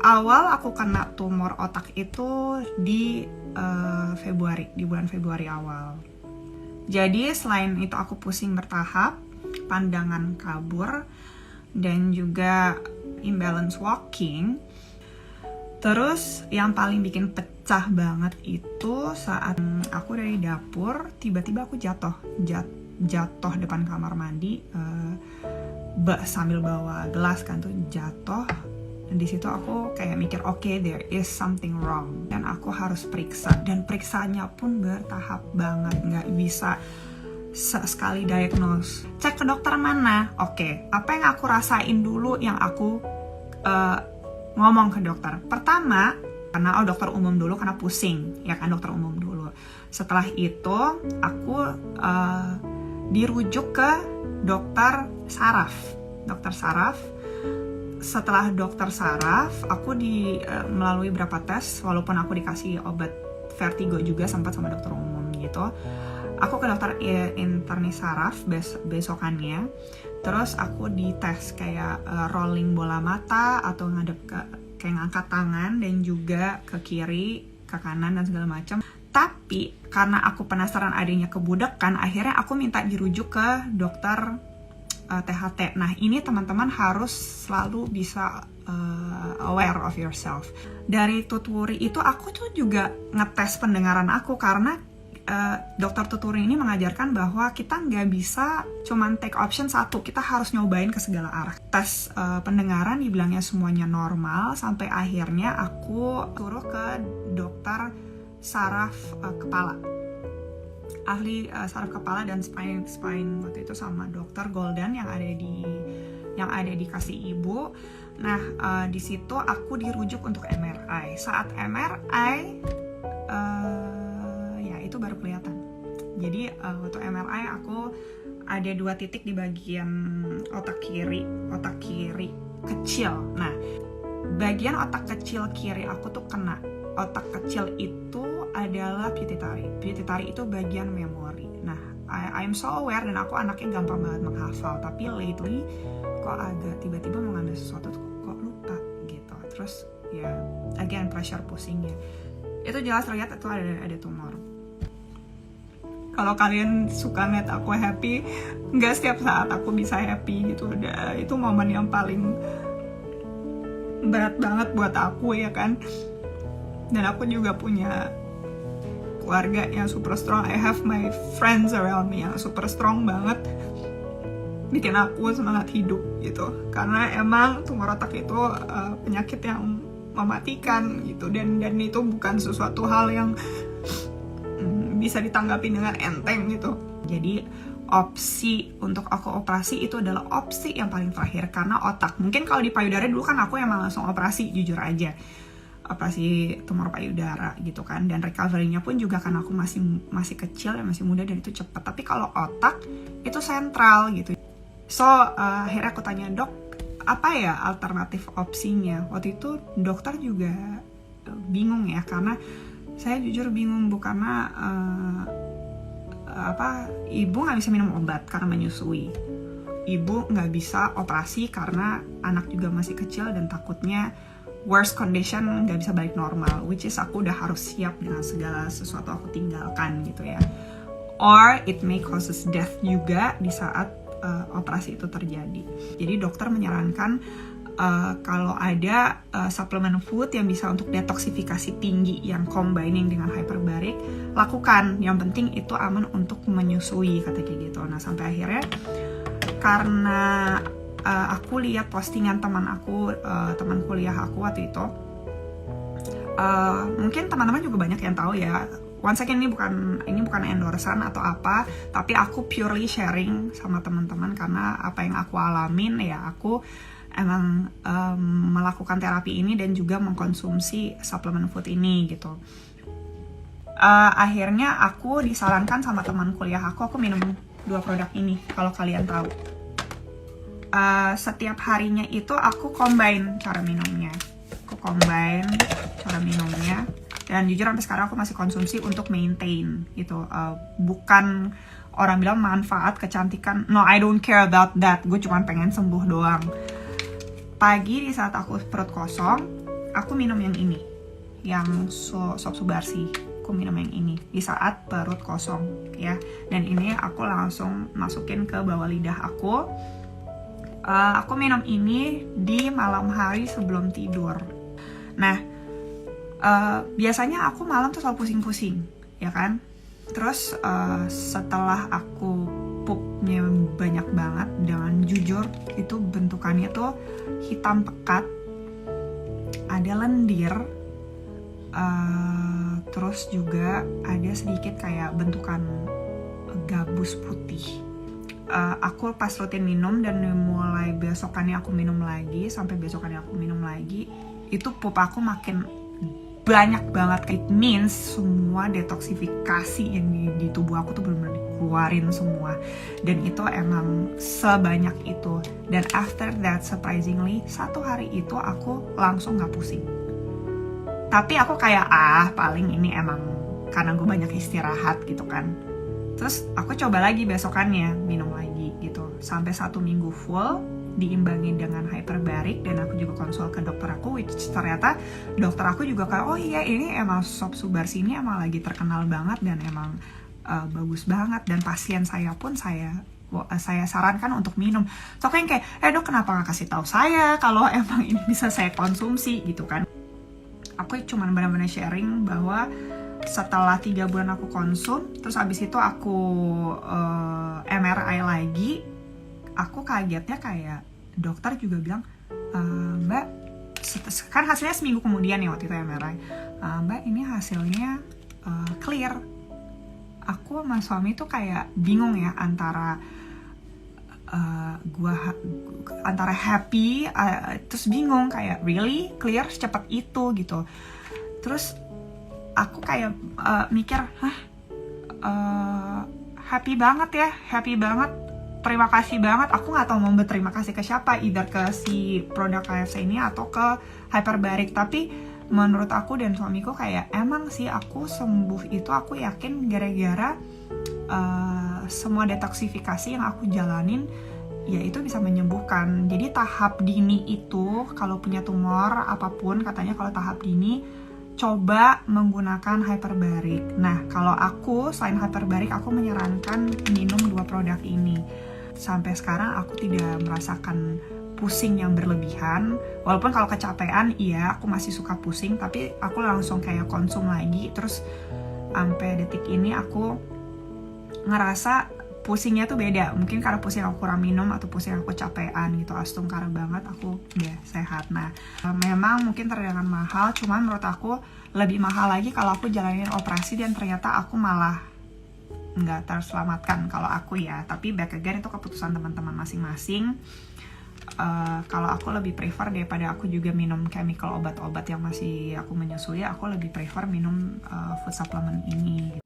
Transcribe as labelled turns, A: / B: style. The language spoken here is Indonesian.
A: awal aku kena tumor otak itu di bulan Februari awal. Jadi selain itu aku pusing bertahap, pandangan kabur, dan juga imbalance walking. Terus yang paling bikin pecah banget itu saat aku dari dapur, tiba-tiba aku jatuh depan kamar mandi, sambil bawa gelas kan tuh jatuh. Dan di situ aku kayak mikir, okay, there is something wrong, dan aku harus periksa. Dan periksanya pun bertahap banget, nggak bisa sekali diagnose. Cek ke dokter mana? Oke, apa yang aku rasain dulu yang aku ngomong ke dokter. Pertama, karena dokter umum dulu karena pusing, ya kan, dokter umum dulu. Setelah itu aku dirujuk ke dokter saraf. Setelah dokter saraf, aku melalui beberapa tes, walaupun aku dikasih obat vertigo juga sempat sama dokter umum gitu. Aku ke dokter internis saraf besokannya. Terus aku dites kayak rolling bola mata atau ngadep kayak ngangkat tangan, dan juga ke kiri, ke kanan, dan segala macam. Tapi karena aku penasaran adanya kebudekan, akhirnya aku minta dirujuk ke dokter THT. Nah, ini teman-teman harus selalu bisa aware of yourself. Dari tuturi itu aku tuh juga ngetes pendengaran aku, karena dokter tuturi ini mengajarkan bahwa kita nggak bisa cuman take option satu, kita harus nyobain ke segala arah. Tes pendengaran dibilangnya semuanya normal, sampai akhirnya aku suruh ke dokter saraf kepala, ahli saraf kepala dan spine waktu itu, sama dokter Golden yang ada di Kasih Ibu. Nah, di situ aku dirujuk untuk MRI. Saat MRI ya itu baru kelihatan. Jadi waktu MRI aku ada 2 titik di bagian otak kiri kecil. Nah, bagian otak kecil kiri aku tuh kena. Otak kecil itu adalah pituitary. Pituitary itu bagian memori. Nah, I'm so aware, dan aku anaknya gampang banget menghafal. Tapi lately kok agak tiba-tiba mau ngambil sesuatu tuh kok lupa gitu. Terus ya again pressure pusingnya. Itu jelas terlihat itu ada tumor. Kalau kalian suka ngeliat aku happy, nggak setiap saat aku bisa happy gitu. Itu momen yang paling berat banget buat aku, ya kan. Dan aku juga punya keluarga yang super strong. I have my friends around me yang super strong banget, bikin aku semangat hidup gitu. Karena emang tumor otak itu penyakit yang mematikan gitu, dan itu bukan sesuatu hal yang bisa ditanggapi dengan enteng gitu. Jadi opsi untuk aku operasi itu adalah opsi yang paling terakhir, karena otak. Mungkin kalau di payudara dulu kan aku emang langsung operasi, jujur aja, operasi tumor payudara gitu kan, dan recovery-nya pun juga karena aku masih kecil ya, masih muda, dan itu cepat. Tapi kalau otak itu sentral gitu. So akhirnya aku tanya, dok, apa ya alternatif opsinya? Waktu itu dokter juga bingung ya, karena saya jujur bingung, karena ibu nggak bisa minum obat karena menyusui, ibu nggak bisa operasi karena anak juga masih kecil dan takutnya worst condition nggak bisa balik normal, which is aku udah harus siap dengan segala sesuatu aku tinggalkan gitu ya, or it may causes death juga di saat operasi itu terjadi. Jadi dokter menyarankan kalau ada suplemen food yang bisa untuk detoksifikasi tinggi yang combining dengan hyperbarik, lakukan. Yang penting itu aman untuk menyusui, kata kayak gitu. Nah, sampai akhirnya karena aku lihat postingan teman kuliah aku waktu itu, mungkin teman-teman juga banyak yang tahu ya. Once again, ini bukan endorsan atau apa, tapi aku purely sharing sama teman-teman, karena apa yang aku alamin ya, aku emang melakukan terapi ini dan juga mengkonsumsi suplemen food ini gitu. Akhirnya aku disarankan sama teman kuliah aku minum 2 produk ini. Kalau kalian tahu, setiap harinya itu aku combine cara minumnya. Dan jujur sampai sekarang aku masih konsumsi untuk maintain gitu. Bukan orang bilang manfaat kecantikan, no, I don't care about that. Gue cuma pengen sembuh doang. Pagi di saat aku perut kosong, aku minum yang ini, yang Soap Subarsi. Aku minum yang ini di saat perut kosong ya, dan ini aku langsung masukin ke bawah lidah aku. Aku minum ini di malam hari sebelum tidur. Nah, biasanya aku malam tuh selalu pusing-pusing ya kan. Terus setelah aku pupnya banyak banget, dengan jujur itu bentukannya tuh hitam pekat, ada lendir, terus juga ada sedikit kayak bentukan gabus putih. Aku pas rutin minum dan mulai besokannya aku minum lagi, sampai besokannya aku minum lagi, itu pup aku makin banyak banget. It means semua detoksifikasi yang di tubuh aku tuh benar-benar dikeluarin semua, dan itu emang sebanyak itu. Dan after that, surprisingly, satu hari itu aku langsung gak pusing. Tapi aku kayak paling ini emang karena gue banyak istirahat gitu kan. Terus aku coba lagi besokannya minum lagi gitu, sampai 1 minggu full diimbangi dengan hyperbaric. Dan aku juga konsul ke dokter aku, which ternyata dokter aku juga kayak, oh iya ini emang Soap Subarsi ini emang lagi terkenal banget dan emang bagus banget, dan pasien saya pun saya sarankan untuk minum. So aku yang kayak, dok kenapa gak kasih tahu saya kalau emang ini bisa saya konsumsi gitu kan. Aku cuma benar-benar sharing bahwa setelah 3 bulan aku konsum, terus abis itu aku MRI lagi, aku kagetnya kayak dokter juga bilang, Mbak, kan hasilnya seminggu kemudian ya waktu itu MRI, Mbak ini hasilnya clear. Aku sama suami tuh kayak bingung ya, antara antara happy, terus bingung kayak really clear secepat itu gitu. Terus aku kayak mikir, happy banget ya, happy banget, terima kasih banget. Aku nggak tahu mau berterima kasih ke siapa, either ke si produk KFC ini atau ke hyperbaric. Tapi menurut aku dan suamiku kayak, emang sih aku sembuh itu aku yakin gara-gara semua detoksifikasi yang aku jalanin, ya itu bisa menyembuhkan. Jadi tahap dini itu, kalau punya tumor apapun, katanya kalau tahap dini coba menggunakan hyperbaric. Nah, kalau aku selain hyperbaric, aku menyarankan minum 2 produk ini. Sampai sekarang aku tidak merasakan pusing yang berlebihan. Walaupun kalau kecapean, iya aku masih suka pusing, tapi aku langsung kayak konsum lagi. Terus sampai detik ini aku ngerasa pusingnya tuh beda. Mungkin karena pusing aku kurang minum atau pusing aku capean gitu, astungkara banget, aku udah sehat. Nah, memang mungkin terdengar mahal, cuman menurut aku lebih mahal lagi kalau aku jalanin operasi dan ternyata aku malah nggak terselamatkan kalau aku ya. Tapi back again itu keputusan teman-teman masing-masing. Kalau aku lebih prefer daripada aku juga minum chemical obat-obat yang masih aku menyusui, aku lebih prefer minum food supplement ini.